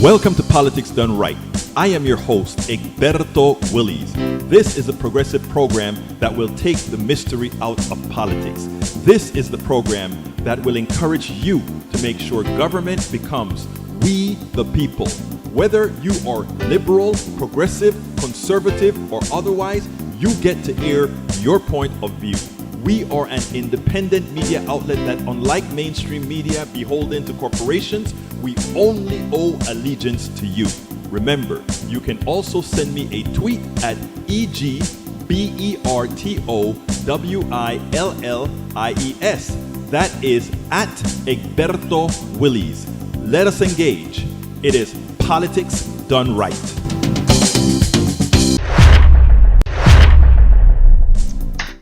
Welcome to Politics Done Right. I am your host, Egberto Willies. This is a progressive program that will take the mystery out of politics. This is the program that will encourage you to make sure government becomes we the people. Whether you are liberal, progressive, conservative, or otherwise, you get to air your point of view. We are an independent media outlet that, unlike mainstream media beholden to corporations, we only owe allegiance to you. Remember, you can also send me a tweet at EGBERTOWILLIES. That is at Egberto Willies. Let us engage. It is Politics Done Right.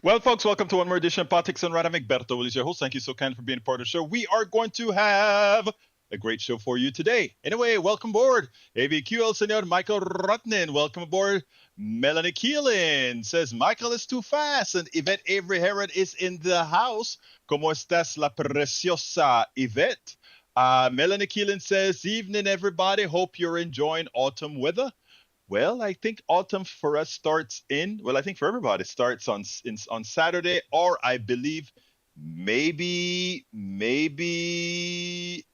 Well, folks, welcome to one more edition of Politics Done Right. I'm Egberto Willies, your host. Thank you so kind for being a part of the show. We are going to have a great show for you today. Anyway, welcome aboard. ABQ El Señor Michael Rutnin. Welcome aboard. Melanie Keelan says, Michael is too fast. And Yvette Avery Herod is in the house. ¿Cómo estás, la preciosa Yvette? Melanie Keelan says, evening, everybody. Hope you're enjoying autumn weather. Well, I think autumn for us starts I think for everybody it starts on Saturday, or I believe maybe,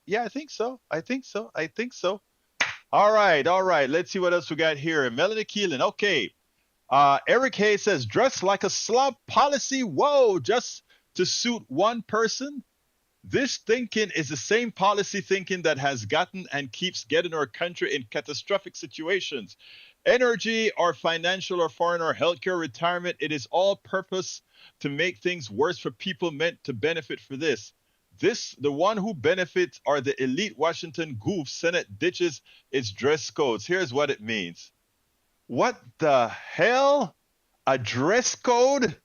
yeah, I think so. All right. Let's see what else we got here. Melanie Keelan, okay. Eric Hayes says, dress like a slob policy, whoa, just to suit one person. This thinking is the same policy thinking that has gotten and keeps getting our country in catastrophic situations. Energy or financial or foreign or healthcare, retirement, it is all purpose to make things worse for people meant to benefit for this. The one who benefits are the elite Washington goof. Senate ditches its dress codes. Here's what it means. What the hell? A dress code?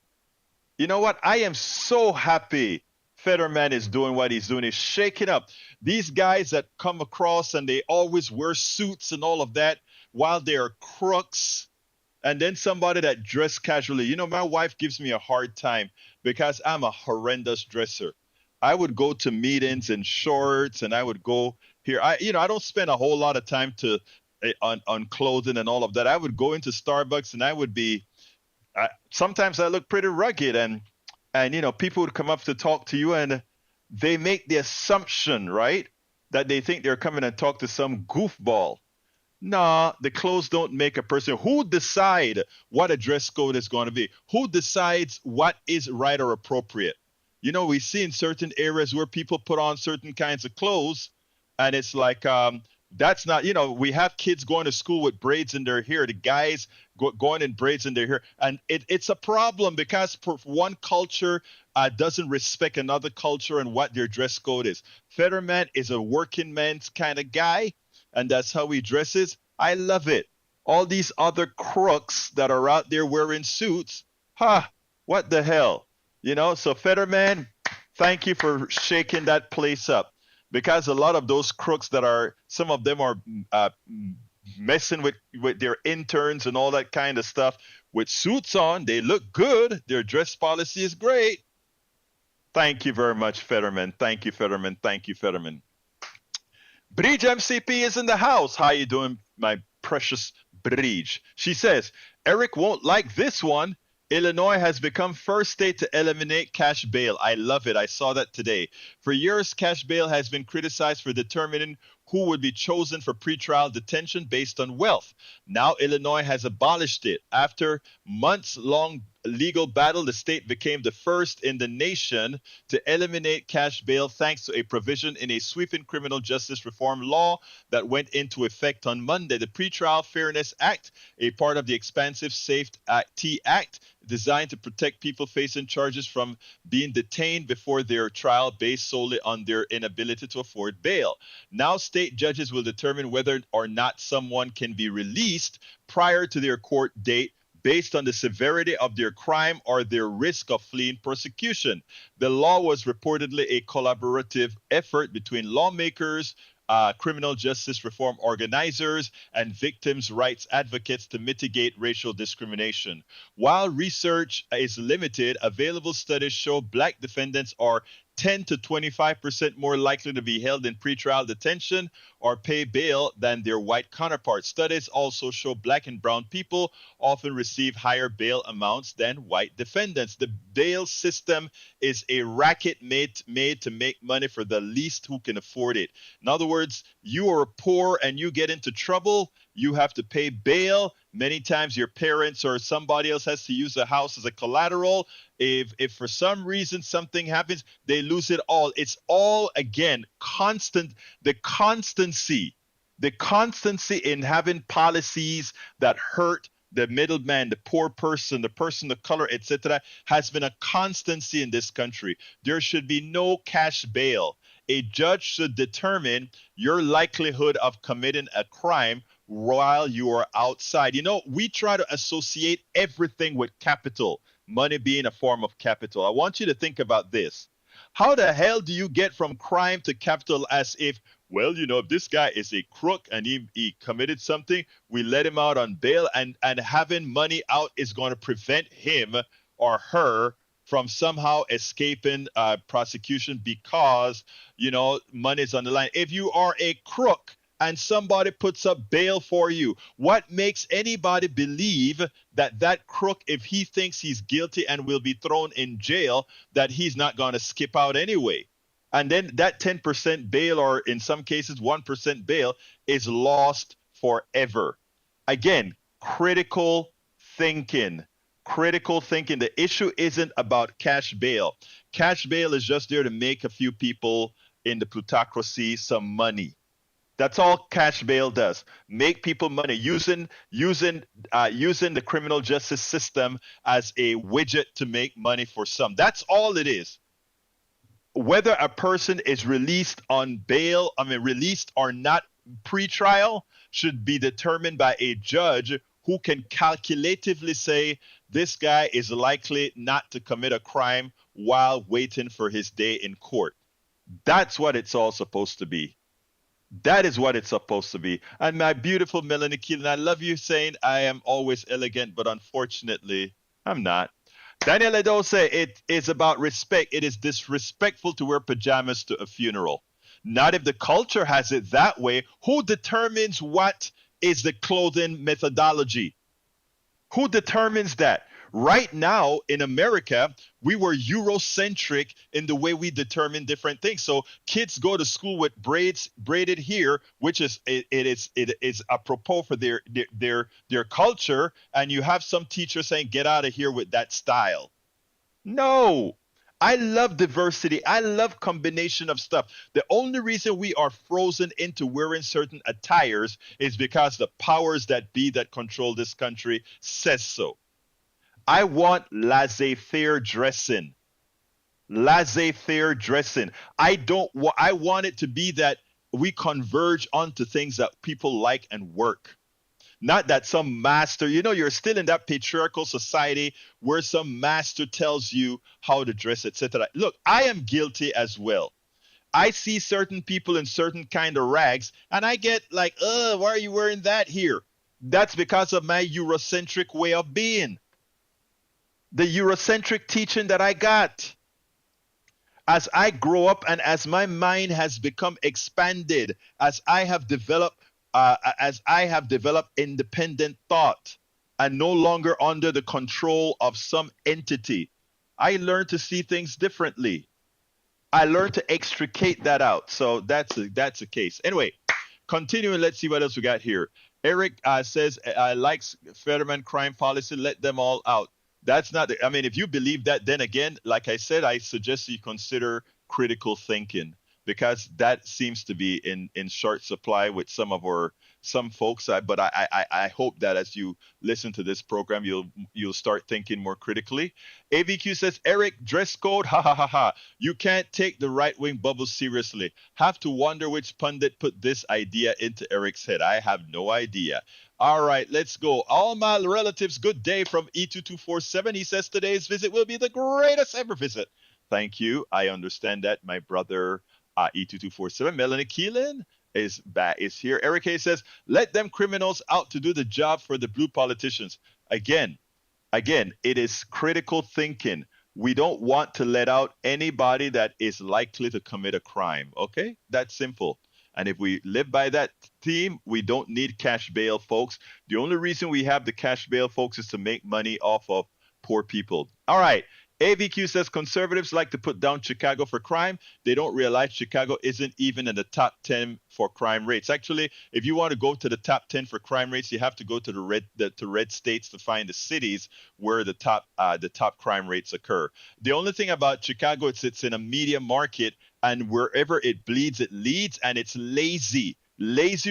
You know what? I am so happy Fetterman is doing what he's doing. He's shaking up these guys that come across and they always wear suits and all of that while they are crooks. And then somebody that dress casually. You know, my wife gives me a hard time because I'm a horrendous dresser. I would go to meetings in shorts and I would go here. I don't spend a whole lot of time on clothing and all of that. I would go into Starbucks and I would be, sometimes I look pretty rugged and people would come up to talk to you and they make the assumption, right, that they think they're coming and talk to some goofball. Nah, the clothes don't make a person. Who decide what a dress code is going to be? Who decides what is right or appropriate? You know, we see in certain areas where people put on certain kinds of clothes and it's like, that's not, we have kids going to school with braids in their hair. The guys going in braids in their hair. And it's a problem because one culture doesn't respect another culture and what their dress code is. Fetterman is a working man's kind of guy, and that's how he dresses. I love it. All these other crooks that are out there wearing suits, what the hell? So Fetterman, thank you for shaking that place up. Because a lot of those crooks some of them are messing with their interns and all that kind of stuff. With suits on, they look good. Their dress policy is great. Thank you very much, Fetterman. Thank you, Fetterman. Bridge MCP is in the house. How you doing, my precious Bridge? She says, Eric won't like this one. Illinois has become first state to eliminate cash bail. I love it. I saw that today. For years, cash bail has been criticized for determining who would be chosen for pretrial detention based on wealth. Now, Illinois has abolished it. After months-long legal battle, the state became the first in the nation to eliminate cash bail thanks to a provision in a sweeping criminal justice reform law that went into effect on Monday. The Pretrial Fairness Act, a part of the expansive SAFE-T Act, designed to protect people facing charges from being detained before their trial based solely on their inability to afford bail. Now, state judges will determine whether or not someone can be released prior to their court date based on the severity of their crime or their risk of fleeing persecution. The law was reportedly a collaborative effort between lawmakers, criminal justice reform organizers, and victims' rights advocates to mitigate racial discrimination. While research is limited, available studies show Black defendants are 10 to 25% more likely to be held in pretrial detention or pay bail than their white counterparts. Studies also show black and brown people often receive higher bail amounts than white defendants. The bail system is a racket made to make money for the least who can afford it. In other words, you are poor and you get into trouble, you have to pay bail. Many times your parents or somebody else has to use the house as a collateral. If for some reason something happens, they lose it all. It's all, again, the constancy in having policies that hurt the middleman, the poor person, the person of color, etc., has been a constancy in this country. There should be no cash bail. A judge should determine your likelihood of committing a crime while you are outside. You know, we try to associate everything with capital, money being a form of capital. I want you to think about this. How the hell do you get from crime to capital as if, well, you know, if this guy is a crook and he committed something, we let him out on bail, and having money out is going to prevent him or her from somehow escaping prosecution because, you know, money is on the line. If you are a crook and somebody puts up bail for you, what makes anybody believe that that crook, if he thinks he's guilty and will be thrown in jail, that he's not going to skip out anyway? And then that 10% bail, or in some cases 1% bail, is lost forever. Again, critical thinking. The issue isn't about cash bail. Cash bail is just there to make a few people in the plutocracy some money. That's all cash bail does. Make people money, using the criminal justice system as a widget to make money for some. That's all it is. Whether a person is released on bail, released or not pre-trial, should be determined by a judge who can calculatively say this guy is likely not to commit a crime while waiting for his day in court. That's what it's all supposed to be. That is what it's supposed to be. And my beautiful Melanie Keelan, I love you saying I am always elegant, but unfortunately, I'm not. Daniel Edo say it is about respect. It is disrespectful to wear pajamas to a funeral. Not if the culture has it that way. Who determines what is the clothing methodology? Who determines that? Right now in America, we were Eurocentric in the way we determine different things. So kids go to school with braids braided here, which is it is apropos for their culture. And you have some teachers saying, "Get out of here with that style." No, I love diversity. I love combination of stuff. The only reason we are frozen into wearing certain attires is because the powers that be that control this country says so. I want laissez-faire dressing. Laissez-faire dressing. I want it to be that we converge onto things that people like and work. Not that some master, you're still in that patriarchal society where some master tells you how to dress, etc. Look, I am guilty as well. I see certain people in certain kind of rags and I get like, why are you wearing that here? That's because of my Eurocentric way of being. The Eurocentric teaching that I got. As I grow up and as my mind has become expanded, as I have developed independent thought and no longer under the control of some entity, I learned to see things differently. I learned to extricate that out. So that's a case. Anyway, continuing, let's see what else we got here. Eric says, likes Fetterman crime policy, let them all out. That's not, if you believe that, then again, like I said, I suggest you consider critical thinking, because that seems to be in short supply with some folks. But I hope that as you listen to this program, you'll start thinking more critically. AVQ says, Eric, dress code, ha ha ha ha. You can't take the right wing bubble seriously. Have to wonder which pundit put this idea into Eric's head. I have no idea. All right, let's go. All my relatives, good day from E2247. He says today's visit will be the greatest ever visit. Thank you. I understand that, my brother E2247. Melanie Keelan is here. Eric A says, let them criminals out to do the job for the blue politicians. Again, it is critical thinking. We don't want to let out anybody that is likely to commit a crime. Okay? That's simple. And if we live by that theme, we don't need cash bail, folks. The only reason we have the cash bail, folks, is to make money off of poor people. All right. AVQ says conservatives like to put down Chicago for crime. They don't realize Chicago isn't even in the top 10 for crime rates. Actually, if you want to go to the top 10 for crime rates, you have to go to the red states to find the cities where the top crime rates occur. The only thing about Chicago, it's in a media market, and wherever it bleeds, it leads, and it's lazy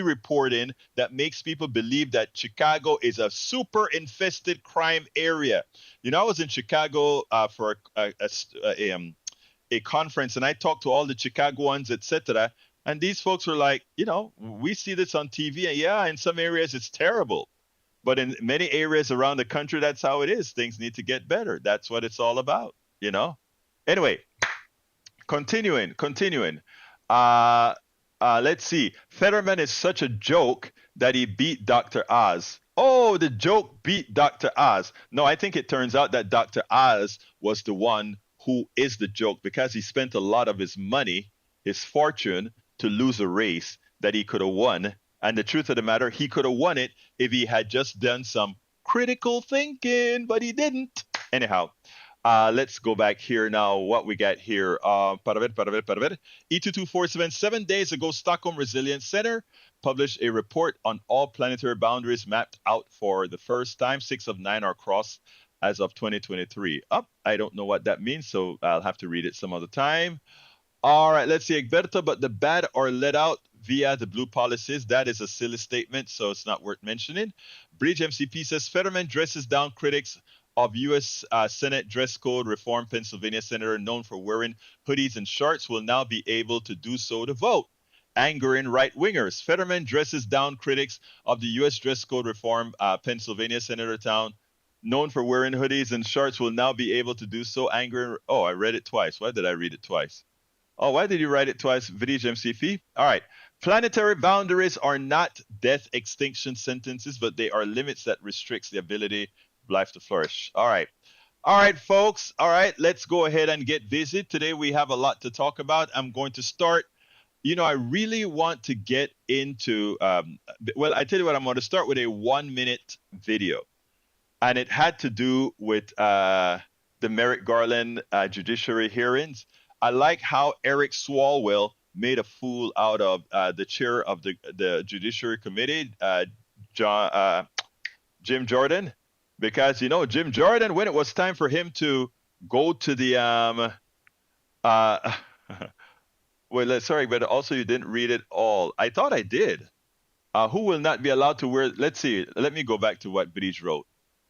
reporting that makes people believe that Chicago is a super infested crime area. You know, I was in Chicago for a conference, and I talked to all the Chicagoans, etc. And these folks were like, you know, we see this on TV, and yeah, in some areas it's terrible, but in many areas around the country, that's how it is. Things need to get better. That's what it's all about, you know. Anyway, continuing. Let's see. Fetterman is such a joke that he beat Dr. Oz. Oh, the joke beat Dr. Oz. No, I think it turns out that Dr. Oz was the one who is the joke because he spent a lot of his money, his fortune, to lose a race that he could have won. And the truth of the matter, he could have won it if he had just done some critical thinking, but he didn't. Anyhow. Let's go back here now. What we got here? E22477. 7 days ago, Stockholm Resilience Center published a report on all planetary boundaries mapped out for the first time. 6 of 9 are crossed as of 2023. I don't know what that means, so I'll have to read it some other time. All right, let's see. Egberto, but the bad are let out via the blue policies. That is a silly statement, so it's not worth mentioning. Bridge MCP says Fetterman dresses down critics of U.S. Senate dress code reform. Pennsylvania senator known for wearing hoodies and shorts will now be able to do so to vote, angering right-wingers. Fetterman dresses down critics of the U.S. dress code reform. Pennsylvania senator known for wearing hoodies and shorts will now be able to do so, angering. Oh, I read it twice. Why did I read it twice? Oh, why did you write it twice? Vidij MCP? All right. Planetary boundaries are not death extinction sentences, but they are limits that restricts the ability life to flourish. All right, folks. All right, let's go ahead and get busy. Today we have a lot to talk about. I'm going to start. You know, I really want to get into. Well, I tell you what. I'm going to start with a 1-minute video, and it had to do with the Merrick Garland judiciary hearings. I like how Eric Swalwell made a fool out of the chair of the Judiciary Committee, Jim Jordan. Because, you know, Jim Jordan, when it was time for him to go to the, well, sorry, but also you didn't read it all. I thought I did. Who will not be allowed to wear, let's see, let me go back to what Vidij wrote.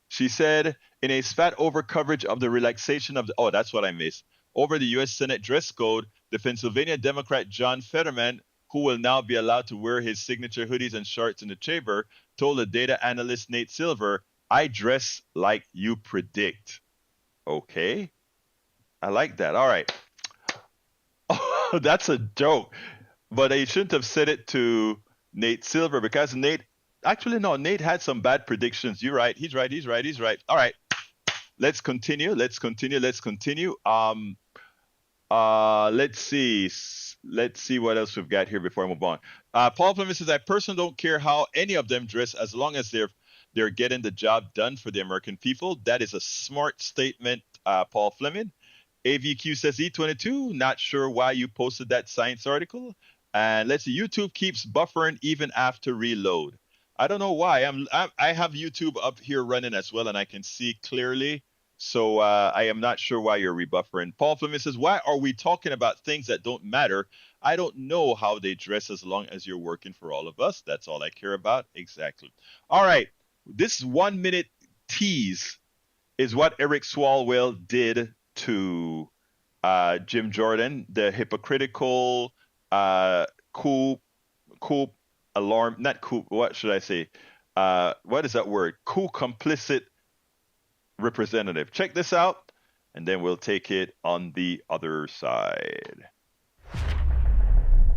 She said, in a spat over coverage of the relaxation of the, oh, that's what I missed. Over the U.S. Senate dress code, the Pennsylvania Democrat John Fetterman, who will now be allowed to wear his signature hoodies and shorts in the chamber, told the data analyst Nate Silver, I dress like you predict. Okay. I like that. All right. Oh, that's a joke. But I shouldn't have said it to Nate Silver because Nate had some bad predictions. You're right. He's right. All right. Let's continue. Let's see what else we've got here before I move on. Paul Fleming says, I personally don't care how any of them dress as long as they're getting the job done for the American people. That is a smart statement, Paul Fleming. AVQ says E22, not sure why you posted that science article. And let's see, YouTube keeps buffering even after reload. I don't know why. I have YouTube up here running as well, and I can see clearly. So I am not sure why you're rebuffering. Paul Fleming says, why are we talking about things that don't matter? I don't know how they dress as long as you're working for all of us. That's all I care about. Exactly. All right. This 1-minute tease is what Eric Swalwell did to Jim Jordan, the hypocritical coup alarm, not coup, what should I say? What is that word? Coup complicit representative. Check this out, and then we'll take it on the other side.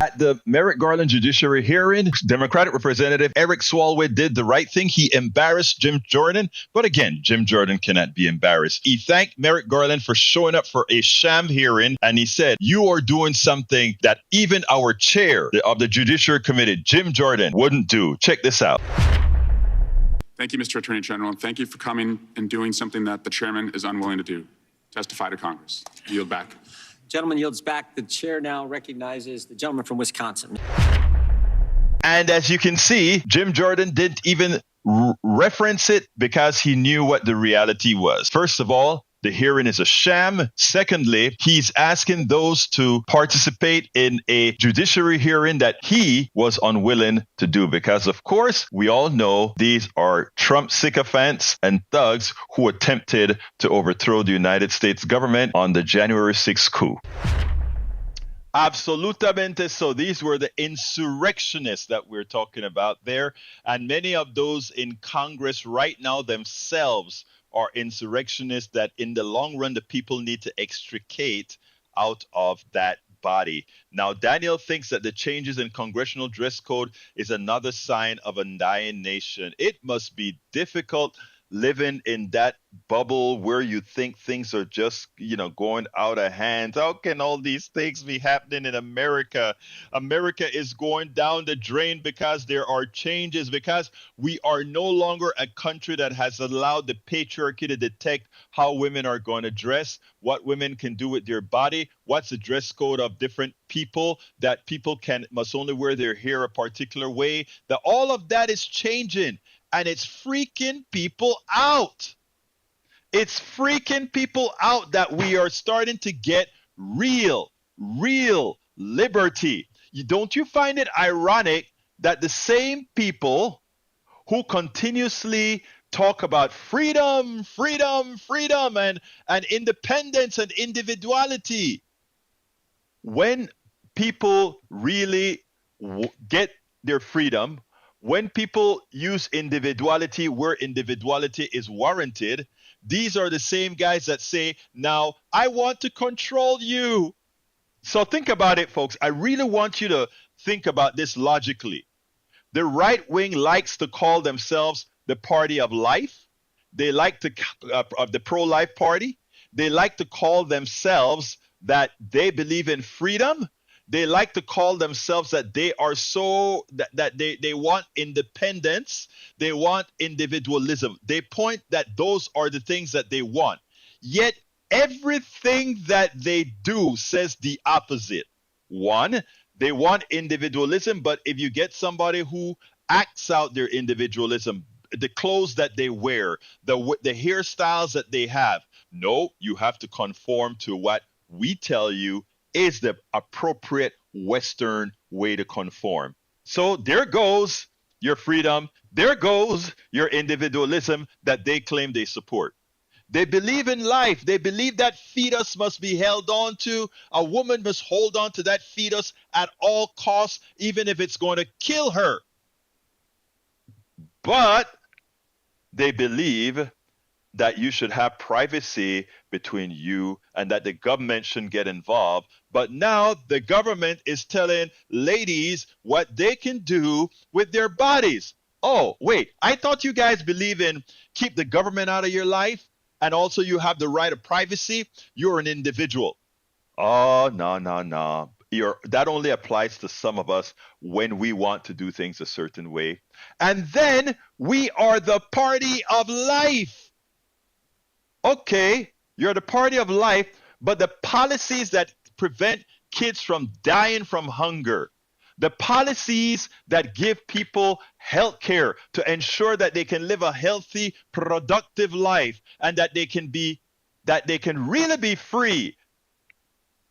At the Merrick Garland judiciary hearing, Democratic Representative Eric Swalwell did the right thing. He embarrassed Jim Jordan. But again, Jim Jordan cannot be embarrassed. He thanked Merrick Garland for showing up for a sham hearing. And he said, you are doing something that even our chair of the Judiciary Committee, Jim Jordan, wouldn't do. Check this out. Thank you, Mr. Attorney General, and thank you for coming and doing something that the chairman is unwilling to do. Testify to Congress. Yield back. Gentleman yields back. The chair now recognizes the gentleman from Wisconsin. And as you can see, Jim Jordan didn't even reference it because he knew what the reality was. First of all, the hearing is a sham. Secondly, he's asking those to participate in a judiciary hearing that he was unwilling to do because, of course, we all know these are Trump sycophants and thugs who attempted to overthrow the United States government on the January 6th coup. Absolutamente. So these were the insurrectionists that we're talking about there. And many of those in Congress right now themselves are insurrectionists that in the long run, the people need to extricate out of that body. Now, Daniel thinks that the changes in congressional dress code is another sign of a dying nation. It must be difficult living in that bubble where you think things are just, going out of hand. How can all these things be happening in America? America is going down the drain because there are changes, because we are no longer a country that has allowed the patriarchy to detect how women are going to dress, what women can do with their body, what's the dress code of different people, that people must only wear their hair a particular way, that all of that is changing. And it's freaking people out. It's freaking people out that we are starting to get real liberty. Don't you find it ironic that the same people who continuously talk about freedom, and independence and individuality, when people really get their freedom, when people use individuality where individuality is warranted, these are the same guys that say, now, I want to control you. So think about it, folks. I really want you to think about this logically. The right wing likes to call themselves the party of life. They like to, of the pro-life party. They like to call themselves that they believe in freedom. They like to call themselves that they are that they want independence. They want individualism. They point that those are the things that they want. Yet everything that they do says the opposite. One, they want individualism, but if you get somebody who acts out their individualism, the clothes that they wear, the hairstyles that they have, no, you have to conform to what we tell you is the appropriate Western way to conform. So there goes your freedom. There goes your individualism that they claim they support. They believe in life. They believe that fetus must be held on to. A woman must hold on to that fetus at all costs, even if it's going to kill her. But they believe that you should have privacy between you and that the government shouldn't get involved. But now the government is telling ladies what they can do with their bodies. Oh, wait, I thought you guys believe in keep the government out of your life and also you have the right of privacy. You're an individual. Oh, no. That only applies to some of us when we want to do things a certain way. And then we are the party of life. Okay, you're the party of life, but the policies that prevent kids from dying from hunger, the policies that give people health care to ensure that they can live a healthy, productive life and that they can really be free.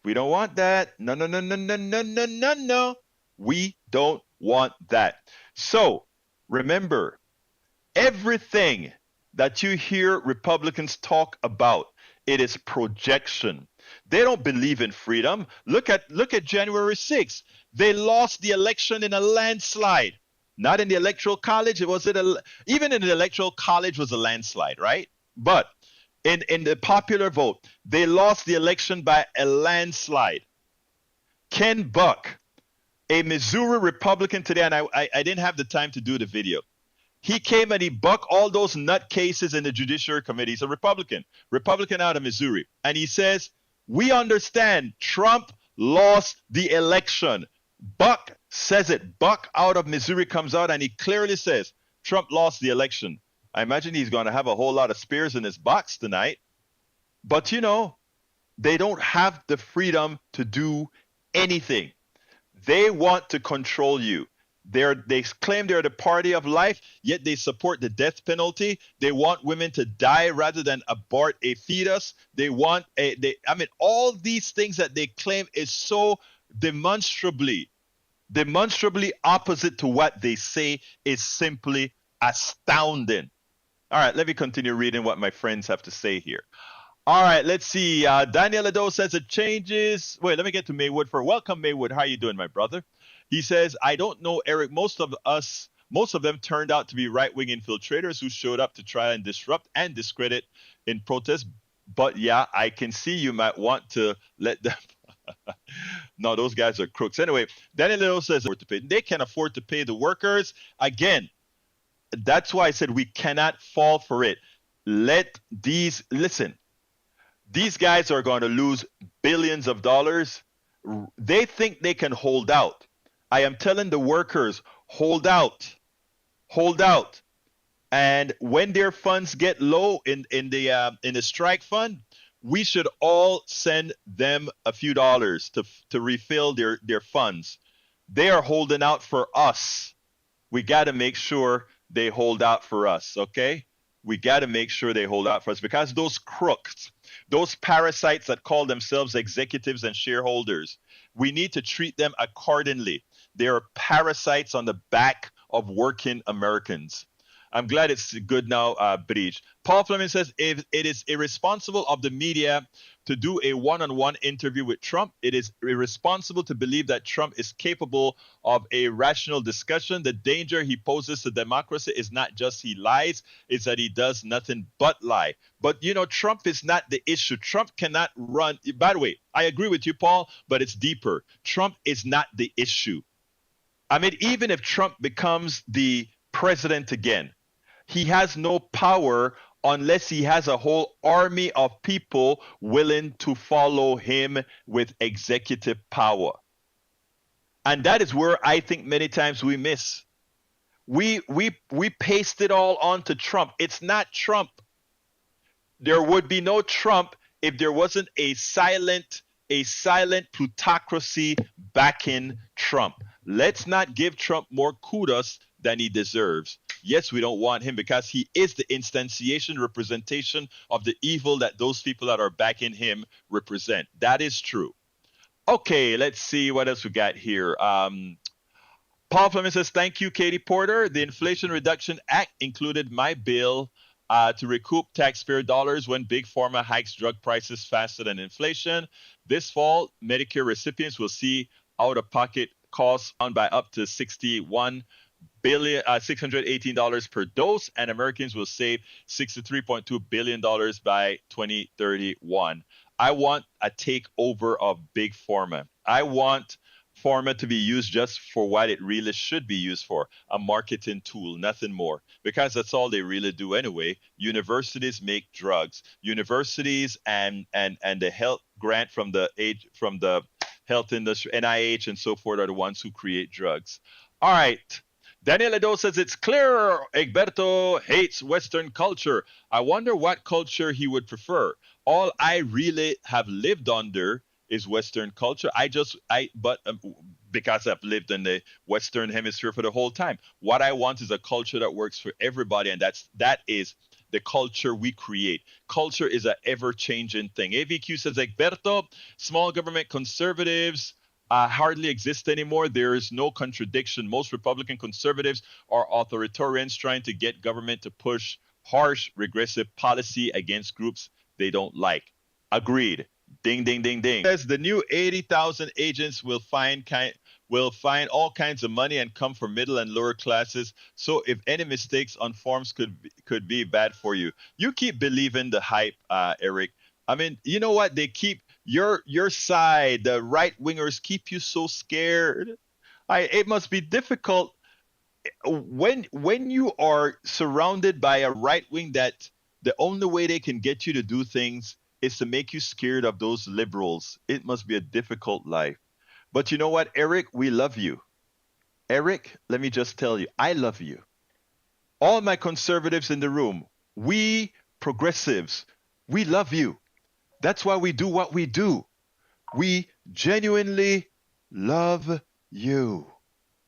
We don't want that. No. We don't want that. So remember, everything that you hear Republicans talk about, it is projection. They don't believe in freedom. Look at January 6th. They lost the election in a landslide. Not in the electoral college. Even in the electoral college was a landslide, right? But in the popular vote, they lost the election by a landslide. Ken Buck, A Missouri Republican today, and I didn't have the time to do the video. He came and he bucked all those nutcases in the Judiciary Committee. He's a Republican out of Missouri. And he says, we understand Trump lost the election. Buck says it. Buck out of Missouri comes out and he clearly says, Trump lost the election. I imagine he's going to have a whole lot of spears in his box tonight. But, you know, they don't have the freedom to do anything. They want to control you. They claim they're the party of life, yet they support the death penalty. They want women to die rather than abort a fetus. They want all these things that they claim is so demonstrably opposite to what they say is simply astounding. All right, let me continue reading what my friends have to say here. All right, let's see. Daniel Ado says it changes. Wait, let me get to Maywood for welcome, Maywood. How you doing, my brother? He says, I don't know, Eric. Most of them turned out to be right-wing infiltrators who showed up to try and disrupt and discredit in protest. But yeah, I can see you might want to let them. No, those guys are crooks. Anyway, Daniel Ado says they can afford to pay the workers. Again, that's why I said we cannot fall for it. Listen. These guys are going to lose billions of dollars. They think they can hold out. I am telling the workers, hold out. And when their funds get low in the strike fund, we should all send them a few dollars to refill their funds. They are holding out for us. We got to make sure they hold out for us, okay? We got to make sure they hold out for us because those crooks, those parasites that call themselves executives and shareholders, we need to treat them accordingly. They are parasites on the back of working Americans. I'm glad it's good now, Bridge. Paul Fleming says, if it is irresponsible of the media to do a one-on-one interview with Trump, it is irresponsible to believe that Trump is capable of a rational discussion. The danger he poses to democracy is not just he lies, it's that he does nothing but lie. But, you know, Trump is not the issue. Trump cannot run. By the way, I agree with you, Paul, but it's deeper. Trump is not the issue. I mean, even if Trump becomes the president again, he has no power unless he has a whole army of people willing to follow him with executive power. And that is where I think many times we miss. We paste it all onto Trump. It's not Trump. There would be no Trump if there wasn't a silent plutocracy backing Trump. Let's not give Trump more kudos than he deserves. Yes, we don't want him because he is the instantiation representation of the evil that those people that are backing him represent. That is true. Okay, let's see what else we got here. Paul Fleming says, thank you, Katie Porter. The Inflation Reduction Act included my bill to recoup taxpayer dollars when Big Pharma hikes drug prices faster than inflation. This fall, Medicare recipients will see out-of-pocket costs on by up to $618 per dose, and Americans will save $63.2 billion by 2031. I want a takeover of Big Pharma. I want pharma to be used just for what it really should be used for, a marketing tool, nothing more, because that's all they really do anyway. Universities make drugs. Universities and the health grant from the health industry, NIH and so forth, are the ones who create drugs. All right. Daniel Edo says, it's clear Egberto hates Western culture. I wonder what culture he would prefer. All I really have lived under is Western culture. Because I've lived in the Western hemisphere for the whole time. What I want is a culture that works for everybody, and that is the culture we create. Culture is an ever-changing thing. AVQ says, Egberto, small government conservatives hardly exist anymore. There is no contradiction. Most Republican conservatives are authoritarians trying to get government to push harsh, regressive policy against groups they don't like. Agreed. Ding, ding, ding, ding. Says the new 80,000 agents will find all kinds of money and come from middle and lower classes. So if any mistakes on forms could be bad for you. You keep believing the hype, Eric. I mean, you know what? They keep your side, the right wingers keep you so scared. It must be difficult when you are surrounded by a right wing that the only way they can get you to do things is to make you scared of those liberals. It must be a difficult life. But you know what, Eric? We love you. Eric, let me just tell you, I love you. All my conservatives in the room, we progressives, we love you. That's why we do what we do. We genuinely love you.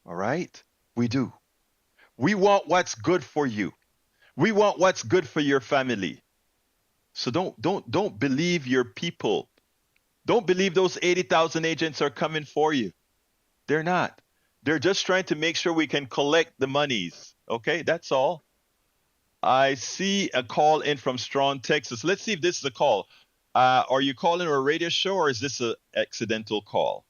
All right? We do. We want what's good for you. We want what's good for your family. So don't believe your people. Don't believe those 80,000 agents are coming for you. They're not. They're just trying to make sure we can collect the monies. Okay, that's all. I see a call in from Strong, Texas. Let's see if this is a call. Are you calling a radio show or is this an accidental call?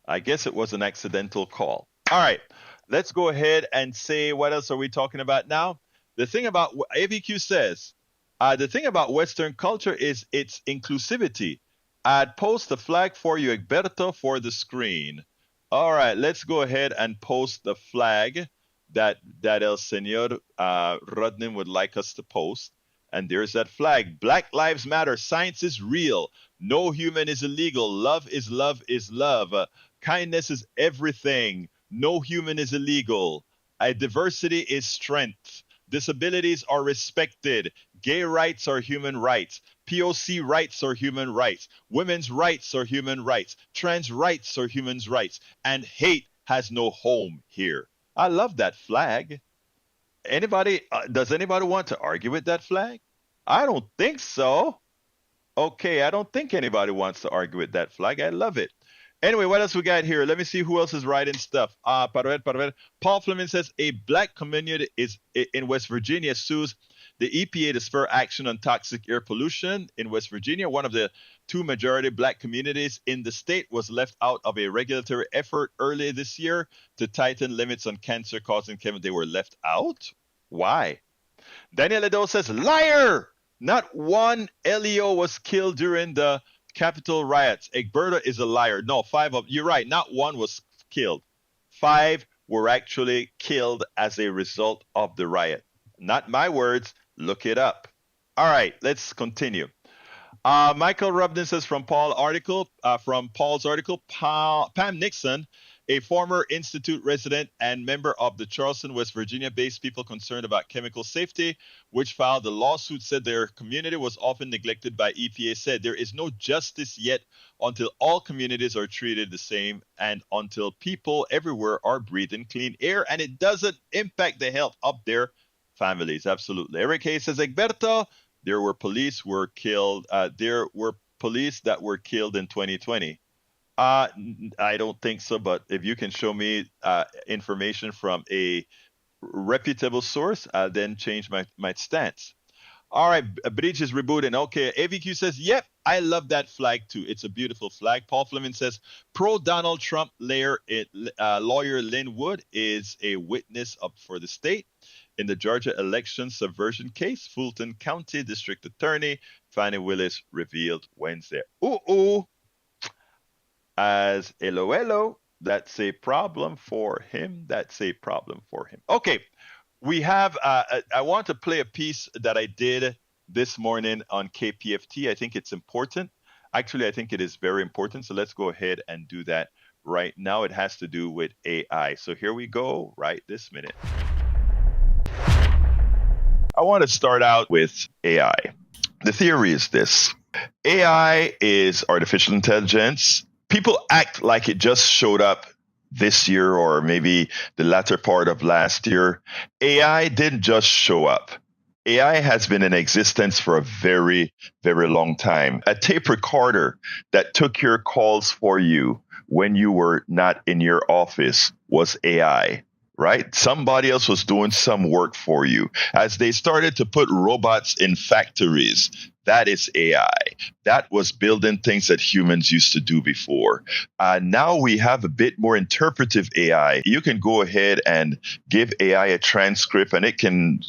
I guess it was an accidental call. All right, let's go ahead and say, what else are we talking about now? The thing about AVQ says, the thing about Western culture is its inclusivity. I'd post the flag for you, Egberto, for the screen. All right, let's go ahead and post the flag that El Señor Rodnin would like us to post. And there's that flag. Black Lives Matter. Science is real. No human is illegal. Love is love is love. Kindness is everything. No human is illegal. Diversity is strength. Disabilities are respected. Gay rights are human rights. POC rights are human rights. Women's rights are human rights. Trans rights are human rights. And hate has no home here. I love that flag. Does anybody want to argue with that flag? I don't think so. Okay, I don't think anybody wants to argue with that flag. I love it. Anyway, what else we got here? Let me see who else is writing stuff. Paul Fleming says a black community in West Virginia sues the EPA to spur action on toxic air pollution. In West Virginia, one of the two majority black communities in the state was left out of a regulatory effort earlier this year to tighten limits on cancer-causing chemicals. They were left out? Why? Daniel Edo says, liar! Not one LEO was killed during the Capitol riots. Egberto is a liar. No, you're right. Not one was killed. 5 were actually killed as a result of the riot. Not my words. Look it up. All right, let's continue. Michael Rubden says from Paul's article, Pam Nixon, a former Institute resident and member of the Charleston, West Virginia-based people concerned about chemical safety, which filed the lawsuit, said their community was often neglected by EPA, said there is no justice yet until all communities are treated the same and until people everywhere are breathing clean air and it doesn't impact the health of their families. Absolutely. Eric Hayes says, Egberto, there were police that were killed in 2020. I don't think so, but if you can show me information from a reputable source, I'll then change my stance. All right, Bridge is rebooting. Okay, AVQ says, yep, I love that flag too. It's a beautiful flag. Paul Fleming says, pro-Donald Trump lawyer Lynn Wood is a witness up for the state. In the Georgia election subversion case, Fulton County District Attorney Fannie Willis revealed Wednesday. As LOLO, that's a problem for him. That's a problem for him. Okay, we have, I want to play a piece that I did this morning on KPFT. I think it's important. Actually, I think it is very important. So let's go ahead and do that right now. It has to do with AI. So here we go right this minute. I want to start out with AI. The theory is this. AI is artificial intelligence. People act like it just showed up this year or maybe the latter part of last year. AI didn't just show up. AI has been in existence for a very, very long time. A tape recorder that took your calls for you when you were not in your office was AI. Right? Somebody else was doing some work for you. As they started to put robots in factories, that is AI. That was building things that humans used to do before. Now we have a bit more interpretive AI. You can go ahead and give AI a transcript and it can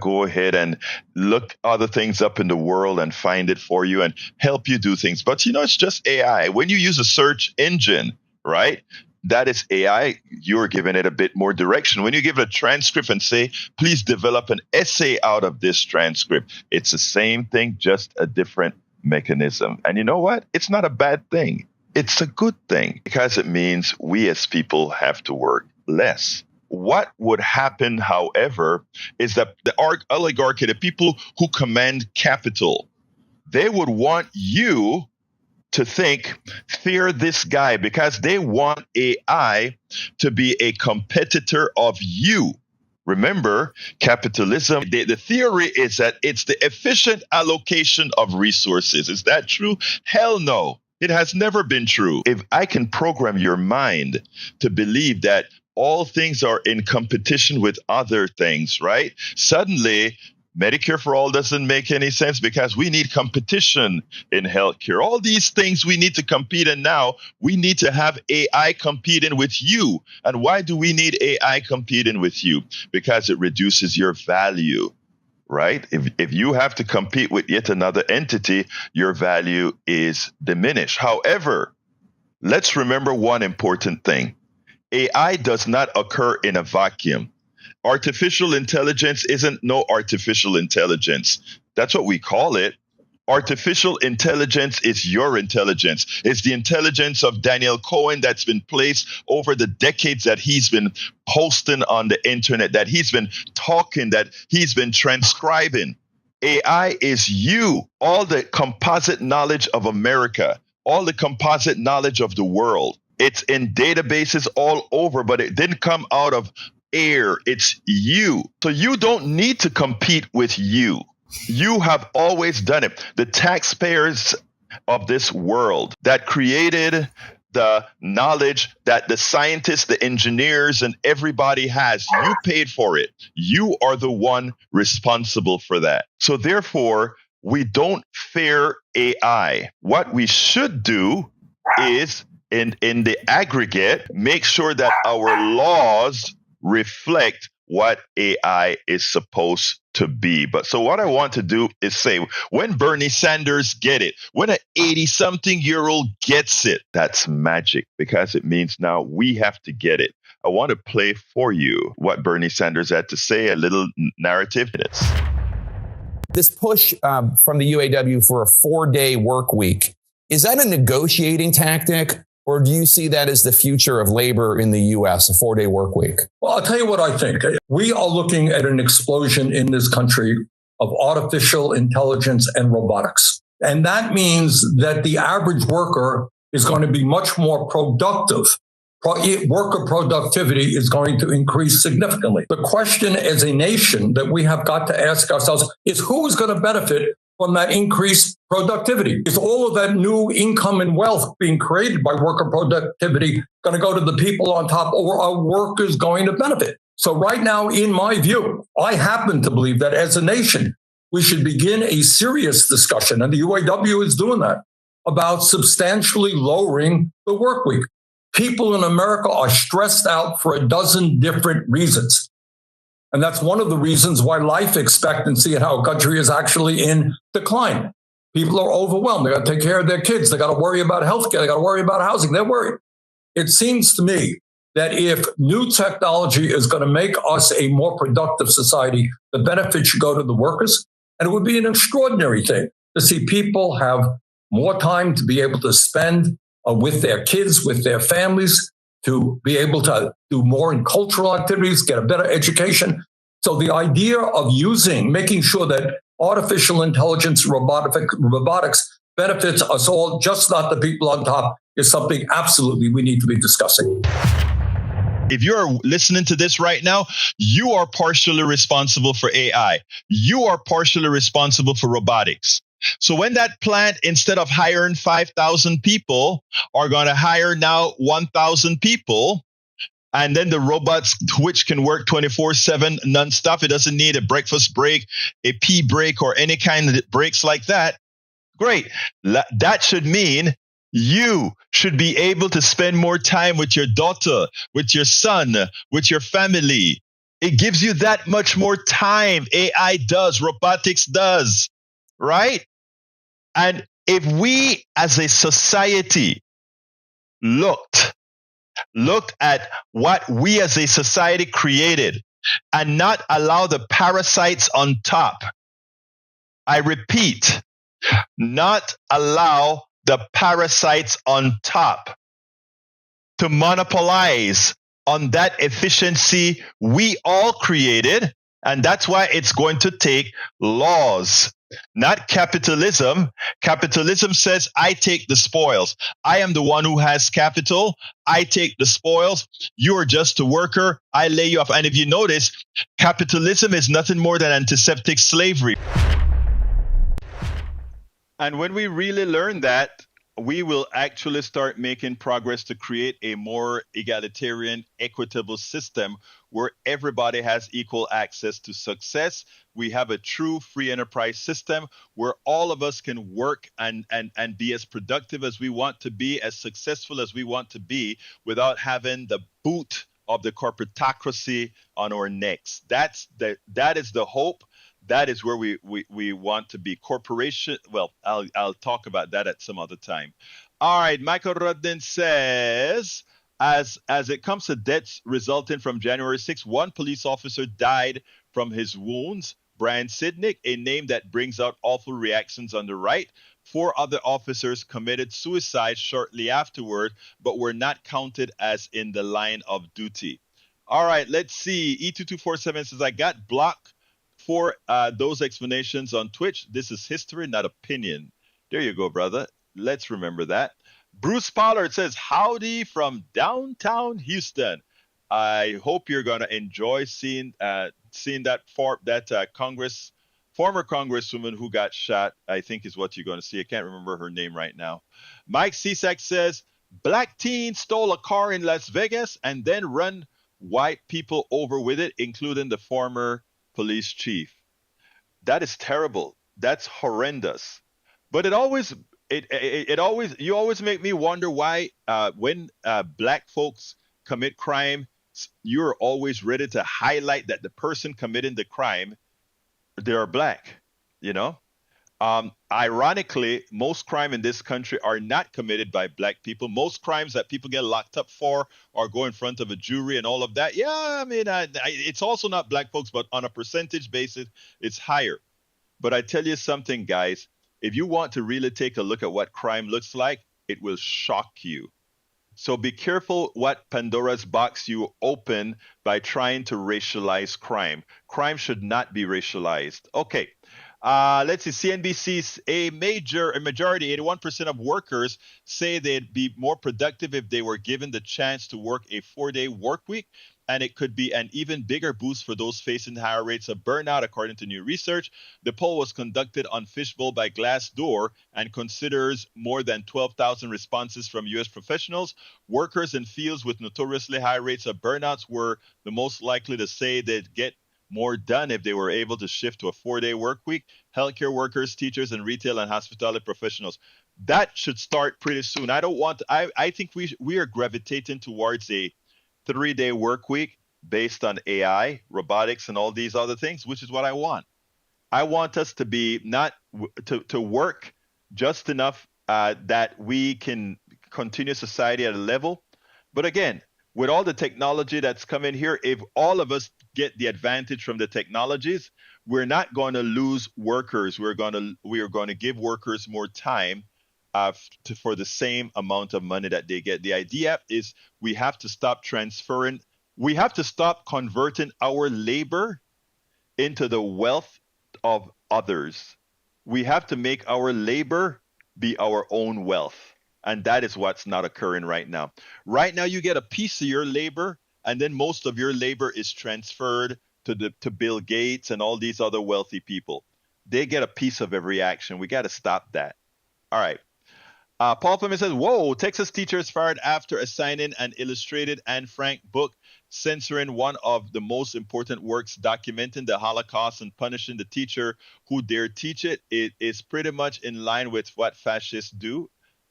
go ahead and look other things up in the world and find it for you and help you do things. But it's just AI. When you use a search engine, right? that is AI. You're giving it a bit more direction. When you give it a transcript and say, please develop an essay out of this transcript, it's the same thing, just a different mechanism. And you know what? It's not a bad thing. It's a good thing because it means we as people have to work less. What would happen, however, is that the oligarchy, the people who command capital, they would want you to think, fear this guy, because they want AI to be a competitor of you. Remember, capitalism, the theory is that it's the efficient allocation of resources. Is that true? Hell no. It has never been true. If I can program your mind to believe that all things are in competition with other things, right? Suddenly, Medicare for all doesn't make any sense because we need competition in healthcare. All these things we need to compete in now, we need to have AI competing with you. And why do we need AI competing with you? Because it reduces your value, right? If you have to compete with yet another entity, your value is diminished. However, let's remember one important thing. AI does not occur in a vacuum. Artificial intelligence isn't no artificial intelligence. That's what we call it. Artificial intelligence is your intelligence. It's the intelligence of Daniel Cohen that's been placed over the decades that he's been posting on the internet, that he's been talking, that he's been transcribing. AI is you, all the composite knowledge of America, all the composite knowledge of the world. It's in databases all over, but it didn't come out of air. It's you. So you don't need to compete with you. You have always done it. The taxpayers of this world that created the knowledge that the scientists, the engineers, and everybody has, you paid for it. You are the one responsible for that. So therefore, we don't fear AI. What we should do is, in the aggregate, make sure that our laws reflect what AI is supposed to be. But so what I want to do is say, when Bernie Sanders get it, when an 80-something-year-old gets it, that's magic, because it means now we have to get it. I want to play for you what Bernie Sanders had to say, a little narrative. This push from the UAW for a 4-day work week, is that a negotiating tactic? Or do you see that as the future of labor in the U.S., a 4-day work week? Well, I'll tell you what I think. We are looking at an explosion in this country of artificial intelligence and robotics. And that means that the average worker is going to be much more productive. Worker productivity is going to increase significantly. The question as a nation that we have got to ask ourselves is, who is going to benefit from that increased productivity? Is all of that new income and wealth being created by worker productivity going to go to the people on top, or are workers going to benefit? So right now, in my view, I happen to believe that as a nation, we should begin a serious discussion, and the UAW is doing that, about substantially lowering the work week. People in America are stressed out for a dozen different reasons. And that's one of the reasons why life expectancy in our country is actually in decline. People are overwhelmed. They got to take care of their kids. They got to worry about healthcare. They got to worry about housing. They're worried. It seems to me that if new technology is going to make us a more productive society, the benefit should go to the workers. And it would be an extraordinary thing to see people have more time to be able to spend with their kids, with their families, to be able to do more in cultural activities, get a better education. So the idea of making sure that artificial intelligence, robotics benefits us all, just not the people on top, is something absolutely we need to be discussing. If you're listening to this right now, you are partially responsible for AI. You are partially responsible for robotics. So when that plant, instead of hiring 5,000 people, are going to hire now 1,000 people, and then the robots, which can work 24/7 nonstop, it doesn't need a breakfast break, a pee break, or any kind of breaks like that. Great. That should mean you should be able to spend more time with your daughter, with your son, with your family. It gives you that much more time. AI does, robotics does. Right? And if we as a society looked look at what we as a society created and not allow the parasites on top. I repeat, not allow the parasites on top to monopolize on that efficiency we all created. And that's why it's going to take laws, not capitalism. Capitalism says, I take the spoils. I am the one who has capital. I take the spoils. You are just a worker. I lay you off. And if you notice, capitalism is nothing more than antiseptic slavery. And when we really learn that, we will actually start making progress to create a more egalitarian, equitable system where everybody has equal access to success. We have a true free enterprise system where all of us can work and be as productive as we want to be, as successful as we want to be, without having the boot of the corporatocracy on our necks. That is the hope. That is where we want to be. Corporation. Well, I'll talk about that at some other time. All right. Michael Rudden says, as it comes to deaths resulting from January 6th, one police officer died from his wounds. Brian Sidnick, a name that brings out awful reactions on the right. 4 other officers committed suicide shortly afterward, but were not counted as in the line of duty. All right. Let's see. E2247 says, I got blocked for those explanations on Twitch. This is history, not opinion. There you go, brother. Let's remember that. Bruce Pollard says, howdy from downtown Houston. I hope you're going to enjoy seeing that former congresswoman who got shot, I think is what you're going to see. I can't remember her name right now. Mike Cisak says, black teen stole a car in Las Vegas and then run white people over with it, including the former police chief. That is terrible. That's horrendous. But you always make me wonder why when black folks commit crime, you're always ready to highlight that the person committing the crime, they are black. You know, ironically, most crime in this country are not committed by black people. Most crimes that people get locked up for or go in front of a jury and all of that. Yeah, I mean, it's also not black folks, but on a percentage basis, it's higher. But I tell you something, guys, if you want to really take a look at what crime looks like, it will shock you. So be careful what Pandora's box you open by trying to racialize crime. Crime should not be racialized. Okay. Let's see, CNBC's a majority, 81% of workers say they'd be more productive if they were given the chance to work a 4-day work week. And it could be an even bigger boost for those facing higher rates of burnout, according to new research. The poll was conducted on Fishbowl by Glassdoor and considers more than 12,000 responses from U.S. professionals. Workers in fields with notoriously high rates of burnouts were the most likely to say they'd get more done if they were able to shift to a 4-day work week. Healthcare workers, teachers, and retail and hospitality professionals. That should start pretty soon. I think we are gravitating towards a 3-day work week based on AI, robotics, and all these other things, which is what I want. I want us to be to work just enough that we can continue society at a level. But again, with all the technology that's coming here, if all of us get the advantage from the technologies, we're not going to lose workers. We are going to give workers more time for the same amount of money that they get. The idea is we have to stop converting our labor into the wealth of others. We have to make our labor be our own wealth. And that is what's not occurring right now. Right now, you get a piece of your labor, and then most of your labor is transferred to Bill Gates and all these other wealthy people. They get a piece of every action. We got to stop that. All right. Paul Fleming says, whoa, Texas teachers fired after assigning an illustrated Anne Frank book censoring one of the most important works documenting the Holocaust and punishing the teacher who dared teach it. It is pretty much in line with what fascists do.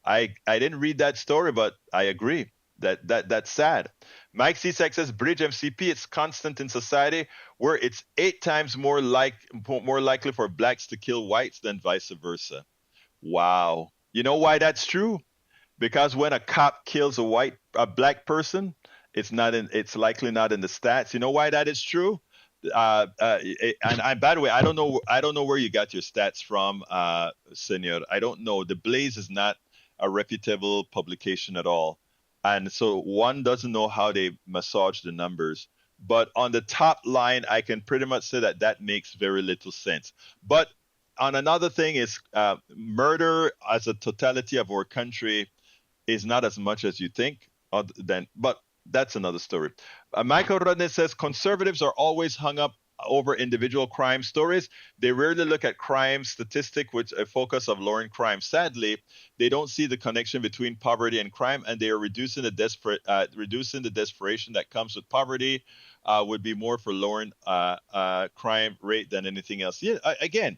I didn't read that story, but I agree. That's sad. Mike Cisak says, Bridge MCP, it's constant in society where it's 8 times more likely for blacks to kill whites than vice versa. Wow. You know why that's true? because when a cop kills a black person, it's likely not in the stats. You know why that is true? And by the way, I don't know where you got your stats from, Senor. I don't know. The Blaze is not a reputable publication at all, and so one doesn't know how they massage the numbers. But on the top line, I can pretty much say that that makes very little sense. But on another thing is murder as a totality of our country is not as much as you think. But that's another story. Michael Rodney says conservatives are always hung up over individual crime stories. They rarely look at crime statistic with a focus of lowering crime. Sadly, they don't see the connection between poverty and crime, and they are reducing the desperation that comes with poverty. Would be more for lowering crime rate than anything else. Yeah, again,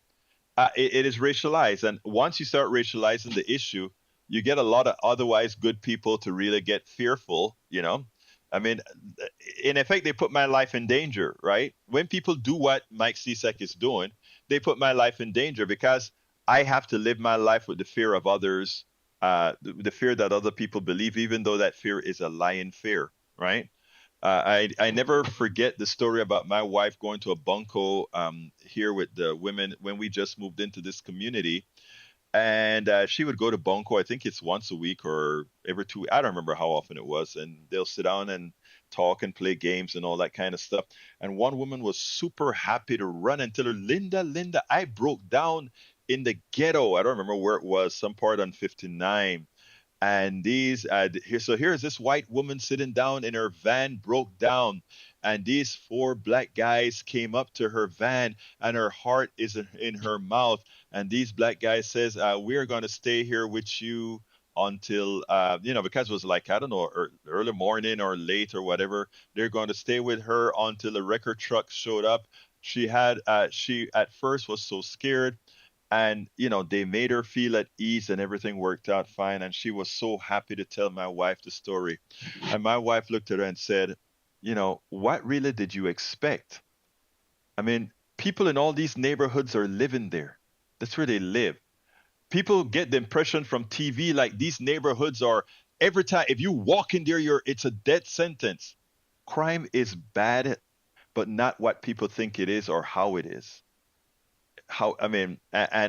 it is racialized, and once you start racializing the issue, you get a lot of otherwise good people to really get fearful. I mean, in effect, they put my life in danger, right? When people do what Mike Cisak is doing, they put my life in danger because I have to live my life with the fear of others, the fear that other people believe, even though that fear is a lying fear, right? I never forget the story about my wife going to a bunco here with the women when we just moved into this community. And she would go to Bunko, I think it's once a week or every 2 weeks. I don't remember how often it was. And they'll sit down and talk and play games and all that kind of stuff. And one woman was super happy to run and tell her, Linda, I broke down in the ghetto. I don't remember where it was, some part on 59. And here's this white woman sitting down in her van, broke down. And these 4 black guys came up to her van, and her heart is in her mouth. And these black guys says, we're going to stay here with you until, because it was like, I don't know, early morning or late or whatever. They're going to stay with her until the record truck showed up. She at first was so scared. And, they made her feel at ease and everything worked out fine. And she was so happy to tell my wife the story. And my wife looked at her and said, what really did you expect? I mean, people in all these neighborhoods are living there. That's where they live. People get the impression from TV like these neighborhoods are every time, if you walk in there, it's a death sentence. Crime is bad, but not what people think it is or how it is. And